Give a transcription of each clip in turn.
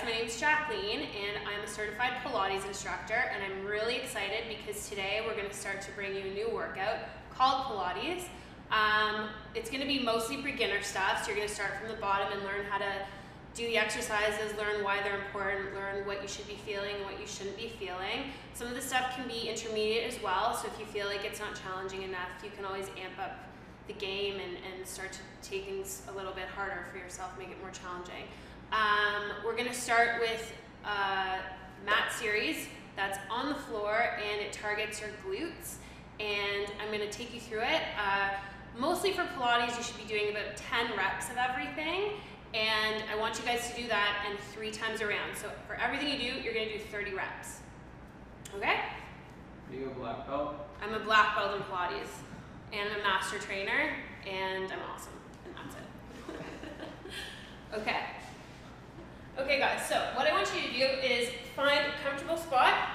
my name's Jacqueline and I'm a certified Pilates instructor, and I'm really excited because today we're going to start to bring you a new workout called Pilates. It's going to be mostly beginner stuff, so you're going to start from the bottom and learn how to do the exercises, learn why they're important, learn what you should be feeling and what you shouldn't be feeling. Some of the stuff can be intermediate as well, so if you feel like it's not challenging enough, you can always amp up the game and start to take things a little bit harder for yourself, make it more challenging. We're going to start with a mat series that's on the floor and it targets your glutes, and I'm going to take you through it. Mostly for Pilates, you should be doing about 10 reps of everything, and I want you guys to do that and 3 times around. So for everything you do, you're going to do 30 reps. Okay? Are you a black belt? I'm a black belt in Pilates, and I'm a master trainer, and I'm awesome, and that's it. Okay. Okay guys, so what I want you to do is find a comfortable spot,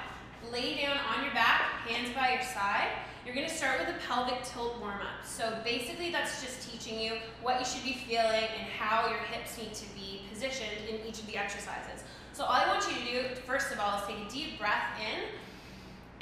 lay down on your back, hands by your side. You're going to start with a pelvic tilt warm-up. So basically that's just teaching you what you should be feeling and how your hips need to be positioned in each of the exercises. So all I want you to do, first of all, is take a deep breath in,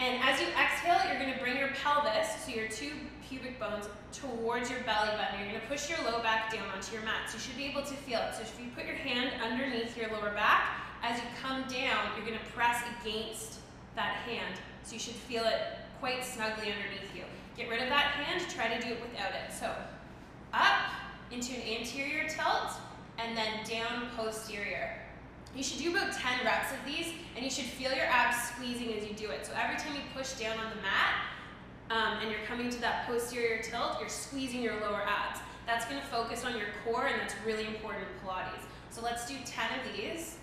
and as you exhale, you're going to bring your pelvis, so your 2 pubic bones, towards your belly button. You're going to push your low back down onto your mat, so you should be able to feel it. So if you put your hand underneath your lower back, as you come down, you're going to press against that hand, so you should feel it quite snugly underneath you. Get rid of that hand, try to do it without it. So up into an anterior tilt, and then down posterior. You should do about 10 reps of these, and you should feel your abs squeezing as you do it. So every time you push down on the mat, and you're coming to that posterior tilt, you're squeezing your lower abs. That's going to focus on your core, and that's really important in Pilates. So let's do 10 of these,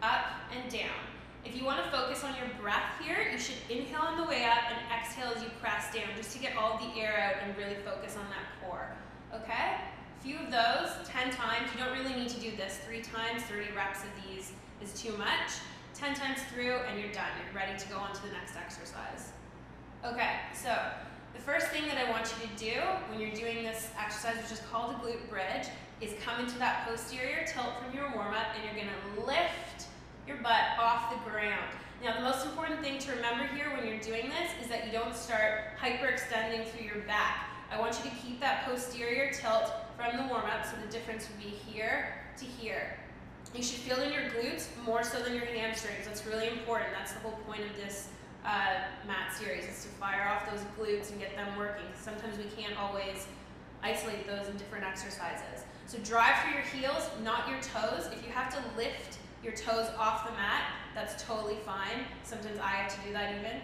up and down. If you want to focus on your breath here, you should inhale on the way up and exhale as you press down, just to get all the air out and really focus on that core. Okay? A few of those, 10 times. You don't really need to do this 3 times. 30 reps of these is too much. 10 times through and you're done. You're ready to go on to the next exercise. Okay, so the first thing that I want you to do when you're doing this exercise, which is called a glute bridge, is come into that posterior tilt from your warm-up, and you're going to lift your butt off the ground. Now, the most important thing to remember here when you're doing this is that you don't start hyperextending through your back. I want you to keep that posterior tilt from the warm-up, so the difference would be here to here. You should feel in your glutes more so than your hamstrings. That's really important. That's the whole point of this mat series, is to fire off those glutes and get them working. Sometimes we can't always isolate those in different exercises. So drive through your heels, not your toes. If you have to lift your toes off the mat, that's totally fine. Sometimes I have to do that even.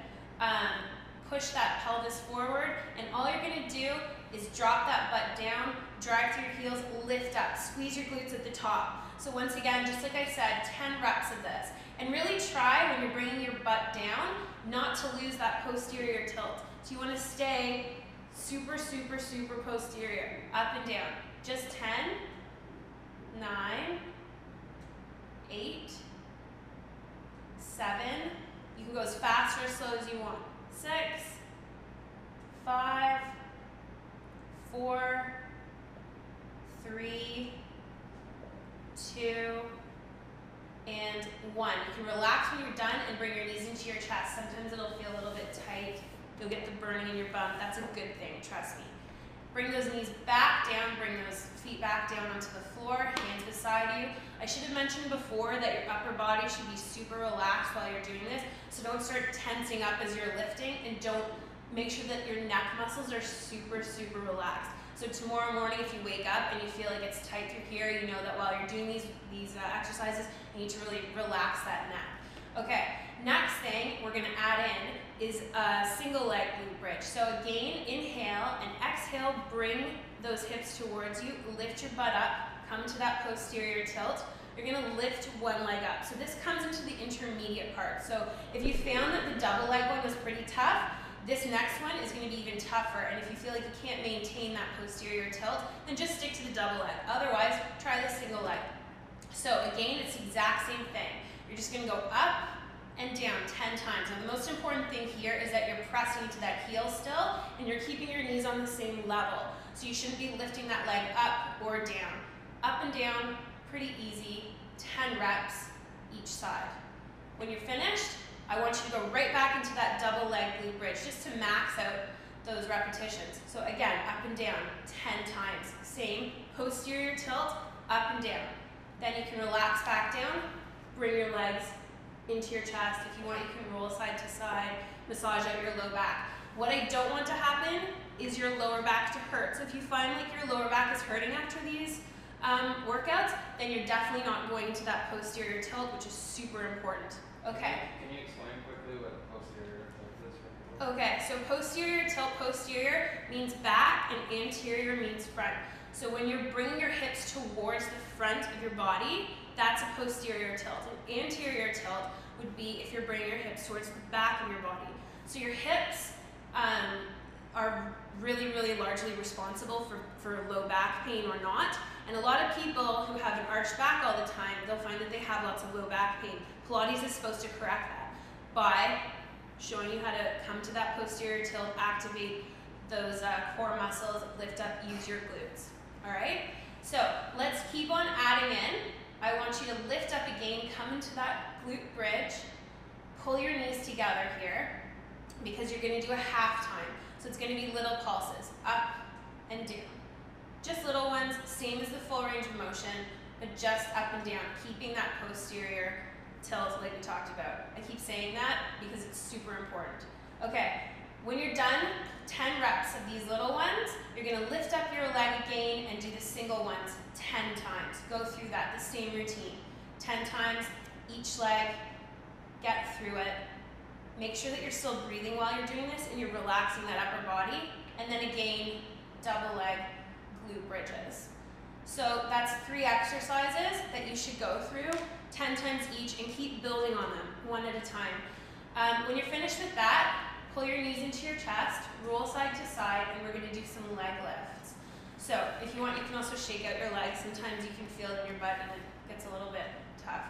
Push that pelvis forward, and all you're going to do is drop that butt down, drive through your heels, lift up, squeeze your glutes at the top. So once again, just like I said, 10 reps of this. And really try, when you're bringing your butt down, not to lose that posterior tilt. So you want to stay super, super, super posterior, up and down. Just 10, 9, 8, 7, you can go as fast or as slow as you want. 6, 5, 4, 3, 2, and 1. You can relax when you're done and bring your knees into your chest. Sometimes it'll feel a little bit tight. You'll get the burning in your bum. That's a good thing, trust me. Bring those knees back down, bring those feet back down onto the floor, hands beside you. I should have mentioned before that your upper body should be super relaxed while you're doing this, so don't start tensing up as you're lifting, and make sure that your neck muscles are super, super relaxed. So tomorrow morning, if you wake up and you feel like it's tight through here, you know that while you're doing these exercises, you need to really relax that neck. Okay, next thing we're going to add in is a single leg glute bridge. So again, inhale and exhale, bring those hips towards you, lift your butt up, come to that posterior tilt. You're going to lift one leg up. So this comes into the intermediate part. So if you found that the double leg one was pretty tough, this next one is going to be even tougher, and if you feel like you can't maintain that posterior tilt, then just stick to the double leg. Otherwise, try the single leg. So again, it's the exact same thing. You're just going to go up and down 10 times. Now the most important thing here is that you're pressing into that heel still, and you're keeping your knees on the same level. So you shouldn't be lifting that leg up or down. Up and down, pretty easy, 10 reps. each side. When you're finished, I want you to go right back into that double leg glute bridge just to max out those repetitions. So again, up and down 10 times. Same posterior tilt, up and down. Then you can relax back down, bring your legs into your chest. If you want, you can roll side to side, massage out your low back. What I don't want to happen is your lower back to hurt. So if you find like your lower back is hurting after these workouts, then you're definitely not going to that posterior tilt, which is super important. Okay. Can you explain quickly what posterior tilt is for people? Okay, so posterior tilt, posterior means back and anterior means front. So when you're bringing your hips towards the front of your body, that's a posterior tilt. An anterior tilt would be if you're bringing your hips towards the back of your body. So your hips are really, really largely responsible for low back pain or not. And a lot of people who have an arched back all the time, they'll find that they have lots of low back pain. Pilates is supposed to correct that by showing you how to come to that posterior tilt, activate those core muscles, lift up, use your glutes. All right? So let's keep on adding in. I want you to lift up again, come into that glute bridge, pull your knees together here because you're going to do a half time. So it's going to be little pulses, up and down. Just little ones, same as the full range of motion, but just up and down, keeping that posterior tilt like we talked about. I keep saying that because it's super important. Okay, when you're done, 10 reps of these little ones, you're gonna lift up your leg again and do the single ones 10 times. Go through that, the same routine. 10 times, each leg, get through it. Make sure that you're still breathing while you're doing this and you're relaxing that upper body. And then again, double leg glute bridges. So that's 3 exercises that you should go through 10 times each and keep building on them one at a time. When you're finished with that, pull your knees into your chest, roll side to side, and we're going to do some leg lifts. So if you want, you can also shake out your legs. Sometimes you can feel it in your butt and it gets a little bit tough.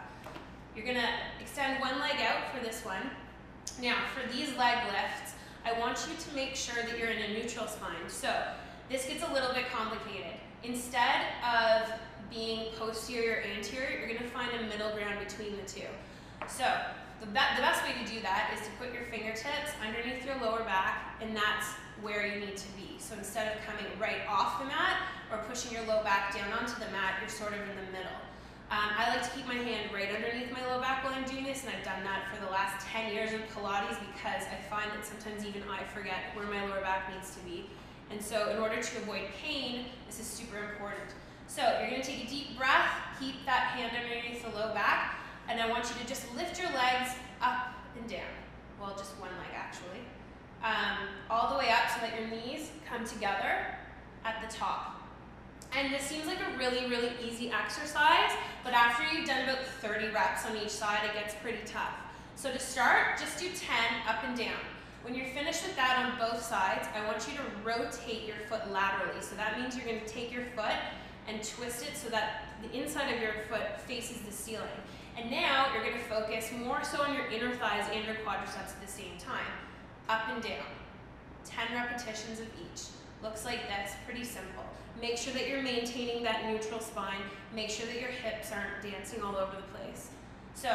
You're going to extend one leg out for this one. Now, for these leg lifts, I want you to make sure that you're in a neutral spine. So this gets a little bit complicated. Instead of being posterior or anterior, you're going to find a middle ground between the two. So the best way to do that is to put your fingertips underneath your lower back, and that's where you need to be. So instead of coming right off the mat or pushing your low back down onto the mat, you're sort of in the middle. I like to keep my hand right underneath my low back while I'm doing this, and I've done that for the last 10 years of Pilates because I find that sometimes even I forget where my lower back needs to be. And so in order to avoid pain, this is super important. So you're going to take a deep breath, keep that hand underneath the low back, and I want you to just lift your legs up and down. Well, just one leg actually. All the way up so that your knees come together at the top. And this seems like a really, really easy exercise, but after you've done about 30 reps on each side, it gets pretty tough. So to start, just do 10 up and down. When you're finished with that on both sides, I want you to rotate your foot laterally. So that means you're going to take your foot and twist it so that the inside of your foot faces the ceiling. And now you're going to focus more so on your inner thighs and your quadriceps at the same time. Up and down. 10 repetitions of each. Looks like this, pretty simple. Make sure that you're maintaining that neutral spine. Make sure that your hips aren't dancing all over the place. So,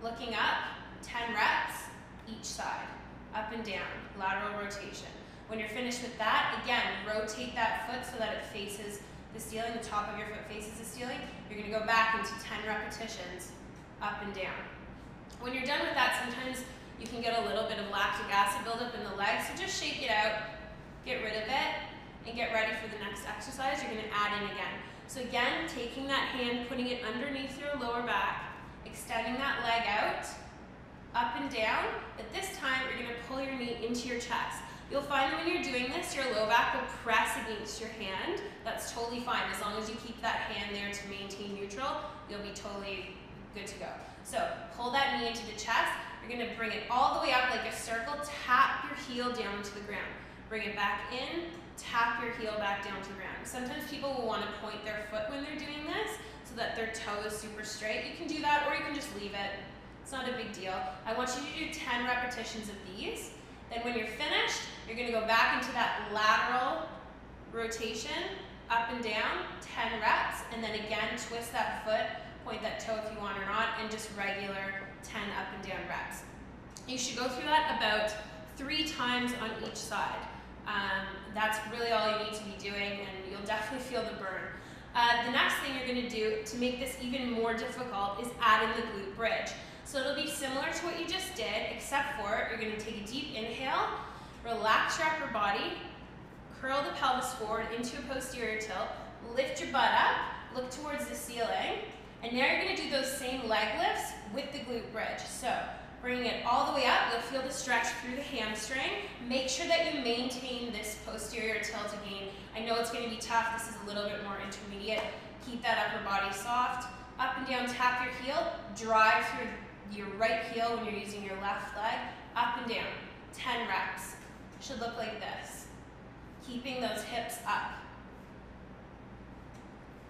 looking up, 10 reps, each side. Up and down, lateral rotation. When you're finished with that, again, rotate that foot so that it faces the ceiling, the top of your foot faces the ceiling. You're gonna go back into 10 repetitions, up and down. When you're done with that, sometimes you can get a little bit of lactic acid buildup in the legs, so just shake it out, get rid of it, and get ready for the next exercise. You're gonna add in again. So again, taking that hand, putting it underneath your lower back, extending that leg out, up and down, but this time you're gonna pull your knee into your chest. You'll find that when you're doing this, your low back will press against your hand. That's totally fine. As long as you keep that hand there to maintain neutral, you'll be totally good to go. So pull that knee into the chest. You're gonna bring it all the way up like a circle, tap your heel down to the ground. Bring it back in, tap your heel back down to the ground. Sometimes people will wanna point their foot when they're doing this so that their toe is super straight. You can do that, or you can just leave it. It's not a big deal. I want you to do 10 repetitions of these. Then when you're finished, you're gonna go back into that lateral rotation, up and down, 10 reps, and then again, twist that foot, point that toe if you want or not, and just regular 10 up and down reps. You should go through that about 3 times on each side. That's really all you need to be doing, and you'll definitely feel the burn. The next thing you're going to do to make this even more difficult is add in the glute bridge. So it'll be similar to what you just did, except for you're going to take a deep inhale, relax your upper body, curl the pelvis forward into a posterior tilt, lift your butt up, look towards the ceiling, and now you're going to do those same leg lifts with the glute bridge. So bringing it all the way up, you'll feel the stretch through the hamstring. Make sure that you maintain this posterior tilt again. I know it's going to be tough. This is a little bit more intermediate. Keep that upper body soft. Up and down, tap your heel. Drive through your right heel when you're using your left leg. Up and down. 10 reps. Should look like this. Keeping those hips up.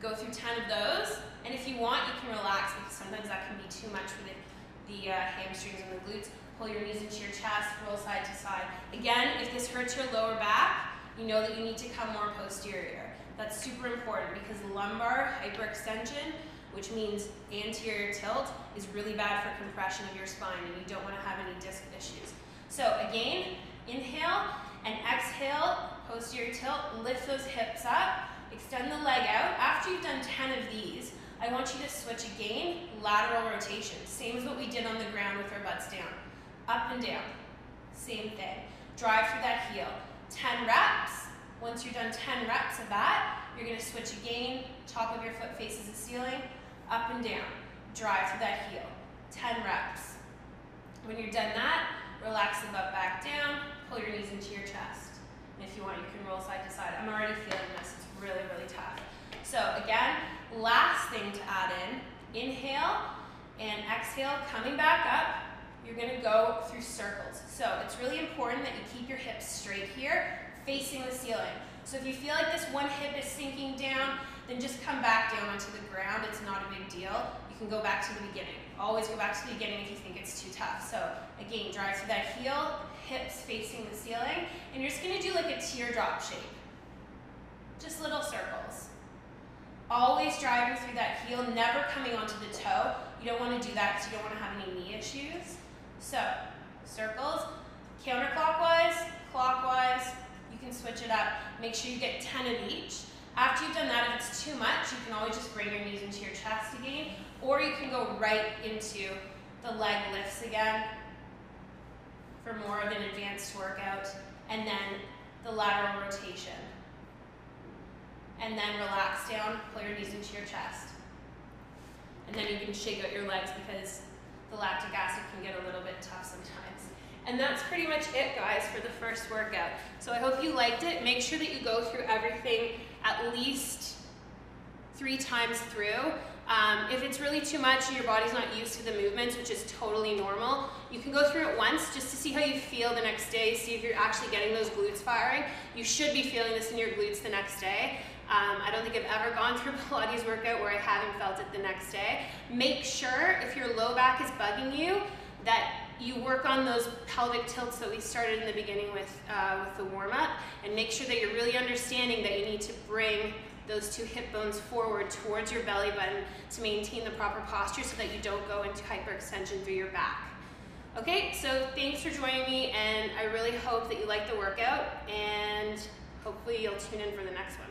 Go through 10 of those. And if you want, you can relax because sometimes that can be too much for the hamstrings and the glutes. Pull your knees into your chest, roll side to side. Again, if this hurts your lower back, you know that you need to come more posterior. That's super important because lumbar hyperextension, which means anterior tilt, is really bad for compression of your spine, and you don't want to have any disc issues. So again, inhale and exhale, posterior tilt, lift those hips up, extend the leg out. After you've done 10 of these, I want you to switch again, lateral rotation. Same as what we did on the ground with our butts down. Up and down, same thing. Drive through that heel. 10 reps. Once you're done 10 reps of that, you're gonna switch again, top of your foot faces the ceiling, up and down. Drive through that heel. 10 reps. When you're done that, relax the butt back down, pull your knees into your chest. And if you want, you can roll side to side. I'm already feeling this, it's really, really tough. So again, last thing to add in, inhale and exhale, coming back up, you're gonna go through circles. So it's really important that you keep your hips straight here, facing the ceiling. So if you feel like this one hip is sinking down, then just come back down onto the ground. It's not a big deal. You can go back to the beginning. Always go back to the beginning if you think it's too tough. So again, drive through that heel, hips facing the ceiling, and you're just gonna do like a teardrop shape. Just little circles. Always driving through that heel, never coming onto the toe. You don't want to do that because you don't want to have any knee issues. So, circles, counterclockwise, clockwise, you can switch it up. Make sure you get 10 of each. After you've done that, if it's too much, you can always just bring your knees into your chest again, or you can go right into the leg lifts again for more of an advanced workout, and then the lateral rotation. And then relax down, pull your knees into your chest. And then you can shake out your legs because the lactic acid can get a little bit tough sometimes. And that's pretty much it, guys, for the first workout. So I hope you liked it. Make sure that you go through everything at least 3 times through. If it's really too much and your body's not used to the movements, which is totally normal, you can go through it once just to see how you feel the next day, see if you're actually getting those glutes firing. You should be feeling this in your glutes the next day. I don't think I've ever gone through a Pilates workout where I haven't felt it the next day. Make sure if your low back is bugging you that you work on those pelvic tilts that we started in the beginning with the warm-up, and make sure that you're really understanding that you need to bring those 2 hip bones forward towards your belly button to maintain the proper posture so that you don't go into hyperextension through your back. Okay, so thanks for joining me, and I really hope that you like the workout, and hopefully you'll tune in for the next one.